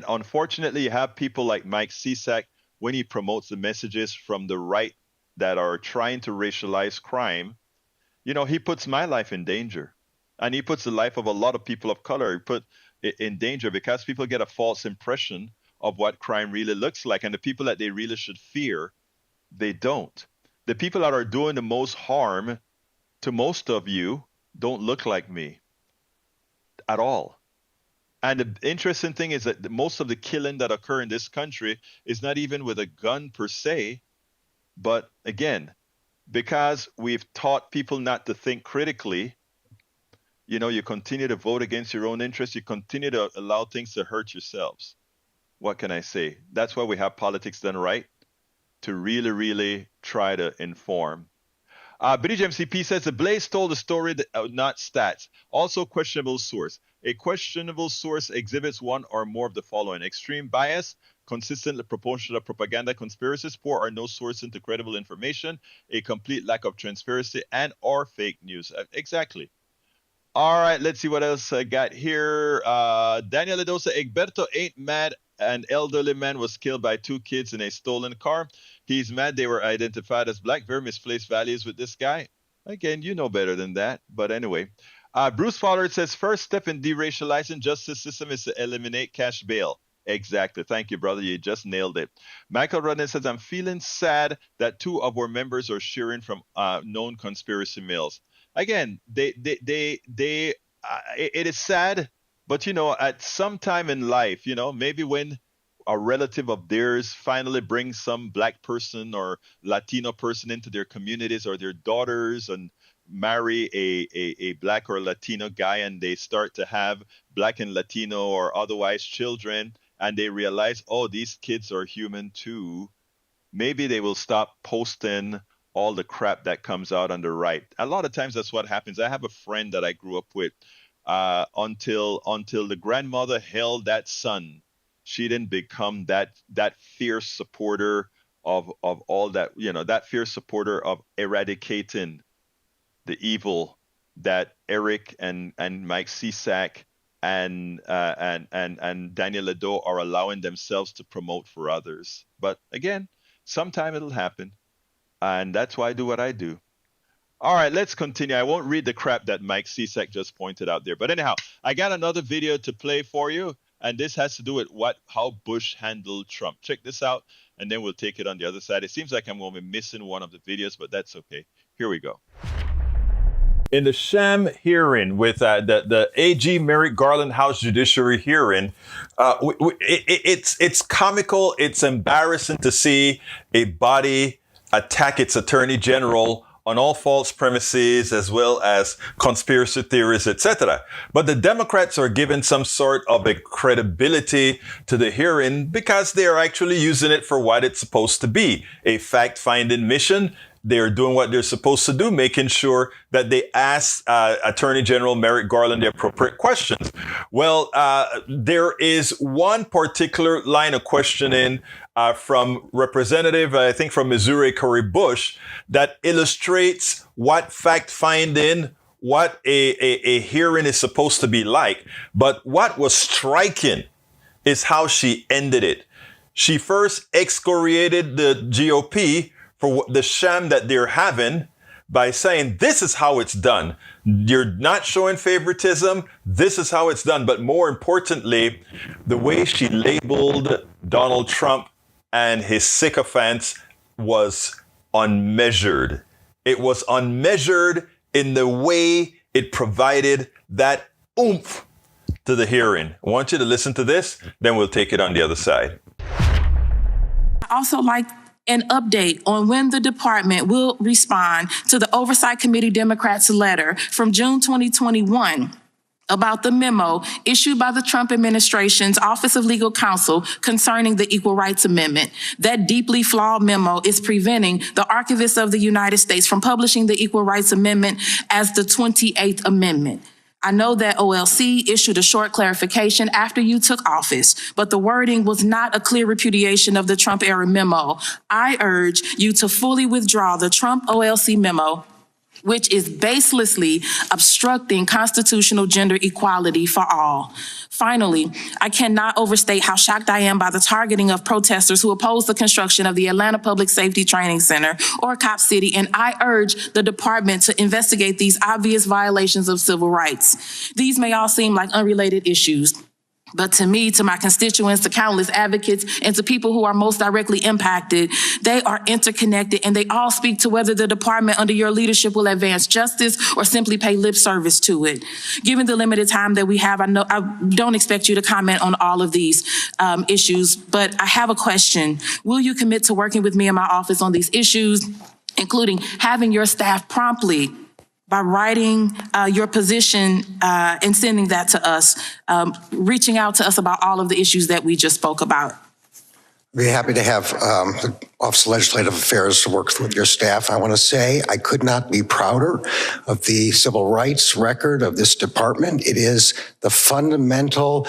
unfortunately, you have people like Mike Cisak, when he promotes the messages from the right that are trying to racialize crime, he puts my life in danger. And he puts the life of a lot of people of color in danger because people get a false impression of what crime really looks like. And the people that they really should fear, they don't. The people that are doing the most harm to most of you don't look like me at all. And the interesting thing is that most of the killing that occur in this country is not even with a gun per se, but again, because we've taught people not to think critically, you continue to vote against your own interests. You continue to allow things to hurt yourselves. What can I say? That's why we have politics done right, to really, really try to inform. British MCP says the Blaze told the story, not stats. Also questionable source. A questionable source exhibits one or more of the following: extreme bias, consistently proportional propaganda, conspiracies, poor or no source into credible information, a complete lack of transparency, and or fake news. Exactly. All right, let's see what else I got here. Daniel Edosa, Egberto ain't mad an elderly man was killed by 2 kids in a stolen car. He's mad they were identified as black. Very misplaced values with this guy. Again, you know better than that. But anyway, Bruce Fowler says, first step in deracializing justice system is to eliminate cash bail. Exactly. Thank you, brother. You just nailed it. Michael Rodney says, I'm feeling sad that 2 of our members are shearing from known conspiracy mills. Again, it is sad. But, at some time in life, maybe when a relative of theirs finally brings some black person or Latino person into their communities, or their daughters and marry a black or Latino guy, and they start to have black and Latino or otherwise children, and they realize, oh, these kids are human too, maybe they will stop posting all the crap that comes out on the right. A lot of times that's what happens. I have a friend that I grew up with. Until the grandmother held that son, she didn't become that fierce supporter of all that, that fierce supporter of eradicating the evil that Eric and Mike Cisak and Daniel Ledo are allowing themselves to promote for others. But again, sometime it'll happen, and that's why I do what I do. All right, let's continue. I won't read the crap that Mike Cisak just pointed out there. But anyhow, I got another video to play for you, and this has to do with how Bush handled Trump. Check this out, and then we'll take it on the other side. It seems like I'm going to be missing one of the videos, but that's okay. Here we go. In the sham hearing with the AG Merrick Garland House Judiciary hearing, it's comical. It's embarrassing to see a body attack its attorney general on all false premises, as well as conspiracy theories, etc. But the Democrats are given some sort of a credibility to the hearing because they are actually using it for what it's supposed to be, a fact-finding mission. They're doing what they're supposed to do, making sure that they ask Attorney General Merrick Garland the appropriate questions. Well, there is one particular line of questioning from Representative, I think from Missouri, Cori Bush, that illustrates what fact-finding, what a hearing is supposed to be like. But what was striking is how she ended it. She first excoriated the GOP for the sham that they're having by saying, this is how it's done. You're not showing favoritism. This is how it's done. But more importantly, the way she labeled Donald Trump and his sycophants was unmeasured. It was unmeasured in the way it provided that oomph to the hearing. I want you to listen to this, then we'll take it on the other side. I also like an update on when the department will respond to the Oversight Committee Democrats' letter from June 2021 about the memo issued by the Trump administration's Office of Legal Counsel concerning the Equal Rights Amendment. That deeply flawed memo is preventing the Archivist of the United States from publishing the Equal Rights Amendment as the 28th Amendment. I know that OLC issued a short clarification after you took office, but the wording was not a clear repudiation of the Trump-era memo. I urge you to fully withdraw the Trump OLC memo, which is baselessly obstructing constitutional gender equality for all. Finally, I cannot overstate how shocked I am by the targeting of protesters who oppose the construction of the Atlanta Public Safety Training Center, or Cop City, and I urge the department to investigate these obvious violations of civil rights. These may all seem like unrelated issues, but to me, to my constituents, to countless advocates, and to people who are most directly impacted, they are interconnected, and they all speak to whether the department under your leadership will advance justice or simply pay lip service to it. Given the limited time that we have, I don't expect you to comment on all of these issues, but I have a question. Will you commit to working with me in my office on these issues, including having your staff promptly, by writing your position and sending that to us, reaching out to us about all of the issues that we just spoke about? I'd be happy to have the Office of Legislative Affairs to work with your staff. I want to say I could not be prouder of the civil rights record of this department. It is the fundamental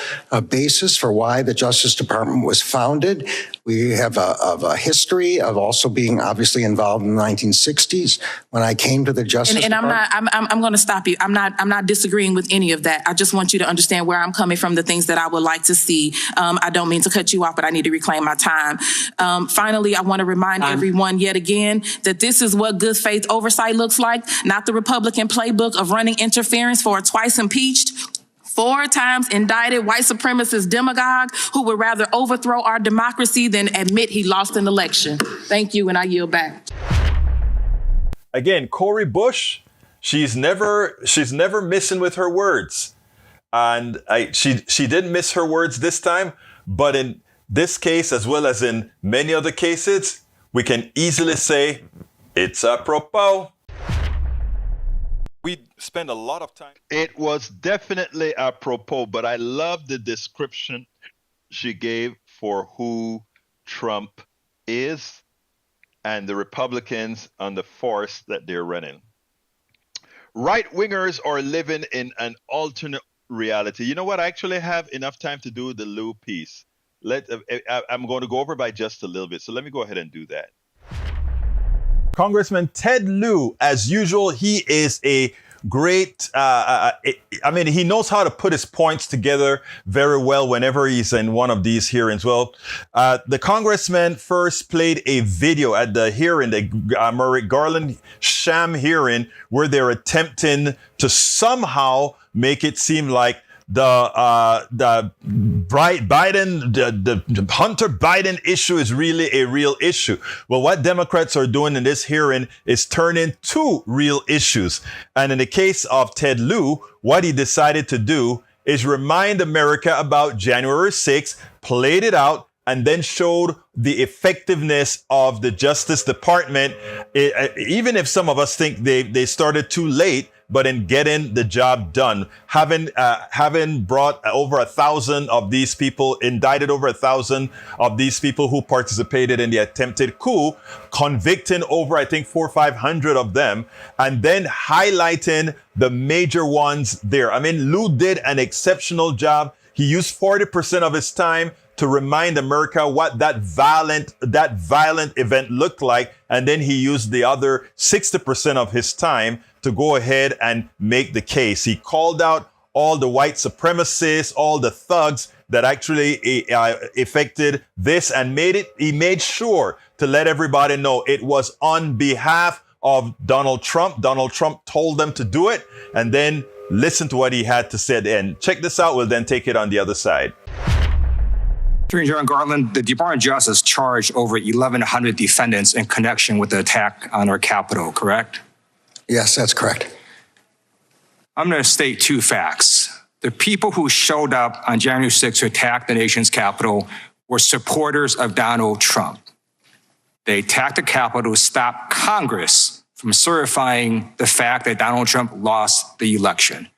basis for why the Justice Department was founded. We have a history of also being obviously involved in the 1960s when I came to the Justice Department. I'm going to stop you. I'm not disagreeing with any of that. I just want you to understand where I'm coming from, the things that I would like to see. I don't mean to cut you off, but I need to reclaim my time. Finally, I want to remind everyone yet again that this is what good faith oversight looks like, not the Republican playbook of running interference for a twice impeached, 4 times indicted white supremacist demagogue who would rather overthrow our democracy than admit he lost an election. Thank you, and I yield back. Again, Cori Bush, she's never missing with her words. And she didn't miss her words this time, but in this case, as well as in many other cases, we can easily say it's apropos. We spend a lot of time. It was definitely apropos, but I love the description she gave for who Trump is and the Republicans on the force that they're running. Right-wingers are living in an alternate reality. You know what? I actually have enough time to do the Lieu piece. I'm going to go over by just a little bit. So let me go ahead and do that. Congressman Ted Lieu, as usual, he is a great, he knows how to put his points together very well whenever he's in one of these hearings. Well, the congressman first played a video at the hearing, the Merrick Garland sham hearing, where they're attempting to somehow make it seem like the Hunter Biden issue is really a real issue. Well, what Democrats are doing in this hearing is turning two real issues. And in the case of Ted Lieu, what he decided to do is remind America about January 6th, played it out, and then showed the effectiveness of the Justice Department, even if some of us think they started too late, but in getting the job done, having brought over 1,000 of these people, indicted over 1,000 of these people who participated in the attempted coup, convicting over, I think, 400 or 500 of them, and then highlighting the major ones there. I mean, Lieu did an exceptional job. He used 40% of his time to remind America what that violent event looked like. And then he used the other 60% of his time to go ahead and make the case. He called out all the white supremacists, all the thugs that actually effected this, and he made sure to let everybody know it was on behalf of Donald Trump. Donald Trump told them to do it, and then listen to what he had to say at the end. Check this out. We'll then take it on the other side. Attorney General Garland, the Department of Justice charged over 1,100 defendants in connection with the attack on our Capitol, correct? Yes, that's correct. I'm going to state two facts. The people who showed up on January 6th to attack the nation's Capitol were supporters of Donald Trump. They attacked the Capitol to stop Congress from certifying the fact that Donald Trump lost the election.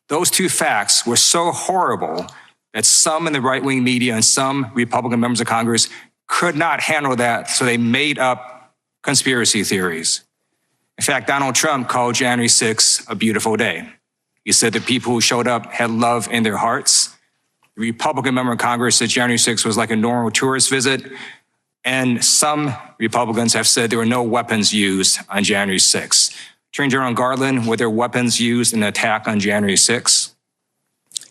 Those two facts were so horrible that some in the right-wing media and some Republican members of Congress could not handle that, so they made up conspiracy theories. In fact, Donald Trump called January 6th a beautiful day. He said the people who showed up had love in their hearts. The Republican member of Congress said January 6th was like a normal tourist visit. And some Republicans have said there were no weapons used on January 6th. Attorney General Garland, were there weapons used in the attack on January 6th?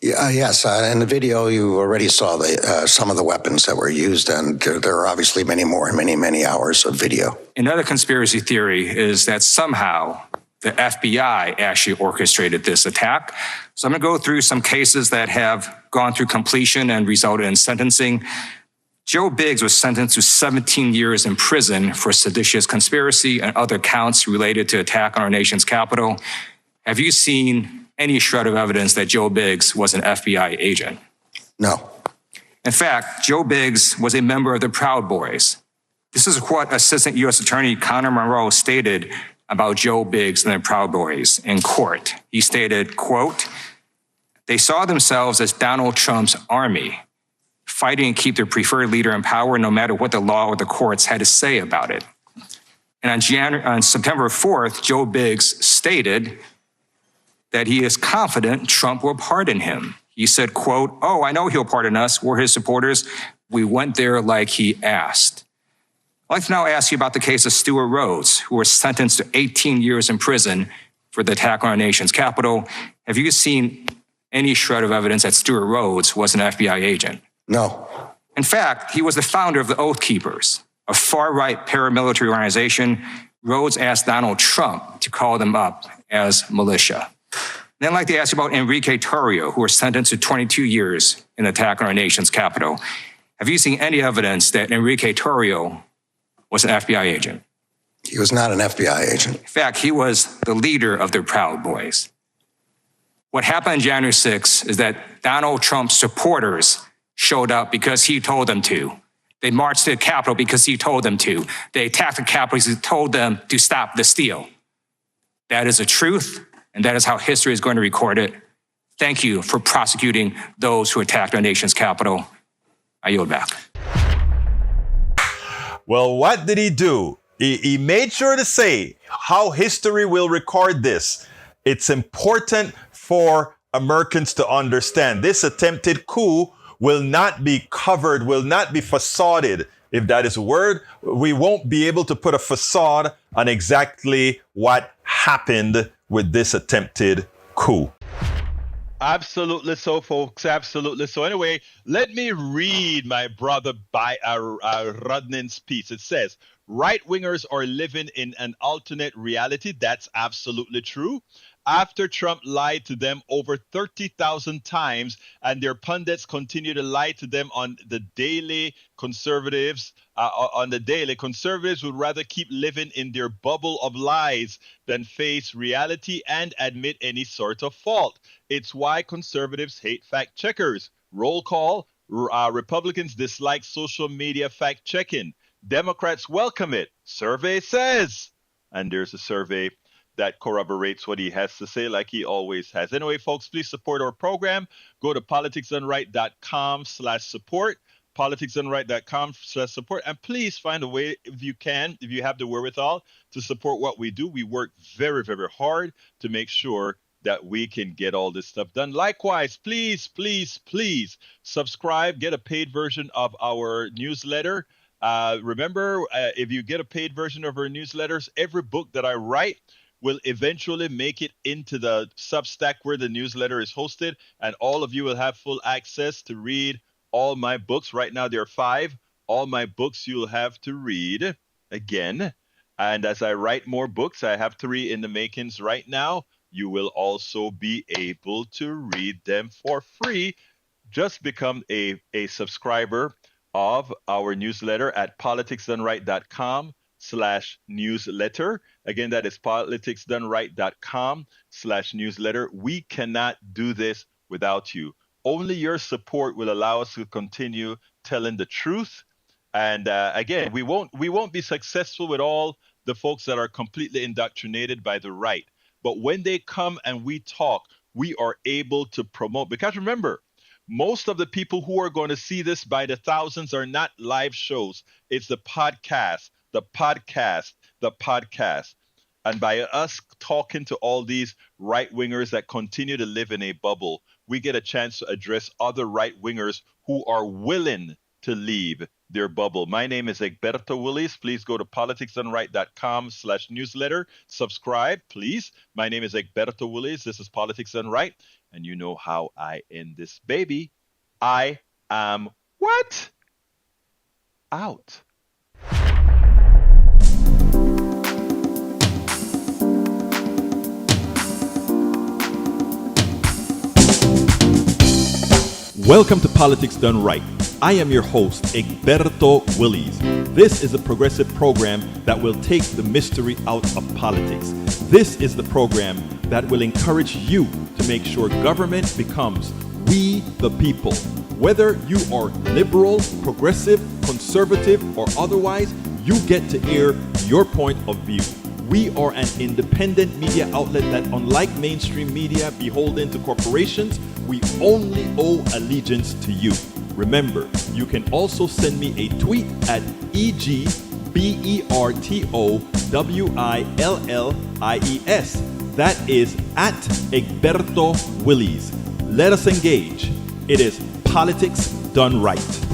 Yes, in the video, you already saw some of the weapons that were used, and there are obviously many more, many hours of video. Another conspiracy theory is that somehow the FBI actually orchestrated this attack. So I'm going to go through some cases that have gone through completion and resulted in sentencing. Joe Biggs was sentenced to 17 years in prison for seditious conspiracy and other counts related to attack on our nation's Capitol. Have you seen any shred of evidence that Joe Biggs was an FBI agent? No. In fact, Joe Biggs was a member of the Proud Boys. This is what Assistant U.S. Attorney Connor Monroe stated about Joe Biggs and the Proud Boys in court. He stated, quote, "They saw themselves as Donald Trump's army, fighting to keep their preferred leader in power no matter what the law or the courts had to say about it." And on September 4th, Joe Biggs stated that he is confident Trump will pardon him. He said, quote, "Oh, I know he'll pardon us. We're his supporters. We went there like he asked." I'd like to now ask you about the case of Stuart Rhodes, who was sentenced to 18 years in prison for the attack on our nation's Capitol. Have you seen any shred of evidence that Stuart Rhodes was an FBI agent? No. In fact, he was the founder of the Oath Keepers, a far-right paramilitary organization. Rhodes asked Donald Trump to call them up as militia. Then I'd like to ask you about Enrique Tarrio, who was sentenced to 22 years in the attack on our nation's Capitol. Have you seen any evidence that Enrique Tarrio was an FBI agent? He was not an FBI agent. In fact, he was the leader of the Proud Boys. What happened on January 6th is that Donald Trump's supporters showed up because he told them to. They marched to the Capitol because he told them to. They attacked the Capitol because he told them to stop the steal. That is the truth, and that is how history is going to record it. Thank you for prosecuting those who attacked our nation's Capitol. I yield back. Well, what did he do? He made sure to say how history will record this. It's important for Americans to understand this attempted coup will not be covered, will not be facaded, if that is a word. We won't be able to put a facade on exactly what happened with this attempted coup. Absolutely so, folks. Absolutely so. Anyway, let me read my brother Rudnin's piece. It says, right-wingers are living in an alternate reality. That's absolutely true. After Trump lied to them over 30,000 times, and their pundits continue to lie to them on the daily, conservatives would rather keep living in their bubble of lies than face reality and admit any sort of fault. It's why conservatives hate fact checkers. Roll call. Republicans dislike social media fact checking. Democrats welcome it. Survey says. And there's a survey that corroborates what he has to say, like he always has. Anyway, folks, please support our program. Go to politicsdoneright.com/support, politicsdoneright.com/support, and please find a way, if you can, if you have the wherewithal, to support what we do. We work very, very hard to make sure that we can get all this stuff done. Likewise, please, please, please subscribe, get a paid version of our newsletter. Remember, if you get a paid version of our newsletters, every book that I write will eventually make it into the Substack where the newsletter is hosted, and all of you will have full access to read all my books. Right now there are 5. All my books you'll have to read again. And as I write more books, I have 3 in the makings right now. You will also be able to read them for free. Just become a subscriber of our newsletter at politicsdoneright.com/newsletter. Again, that is politicsdoneright.com/newsletter. We cannot do this without you. Only your support will allow us to continue telling the truth. And again, we won't be successful with all the folks that are completely indoctrinated by the right. But when they come and we talk, we are able to promote. Because remember, most of the people who are going to see this by the thousands are not live shows. It's the podcast. And by us talking to all these right-wingers that continue to live in a bubble, we get a chance to address other right-wingers who are willing to leave their bubble. My name is Egberto Willies. Please go to politicsdoneright.com/newsletter. Subscribe, please. My name is Egberto Willies. This is Politics Done Right. And you know how I end this baby. I am what? Out. Welcome to Politics Done Right. I am your host, Egberto Willies. This is a progressive program that will take the mystery out of politics. This is the program that will encourage you to make sure government becomes we the people. Whether you are liberal, progressive, conservative, or otherwise, you get to air your point of view. We are an independent media outlet that, unlike mainstream media beholden to corporations, we only owe allegiance to you. Remember, you can also send me a tweet at EGBERTOWILLIES. That is at Egberto Willies. Let us engage. It is Politics Done Right.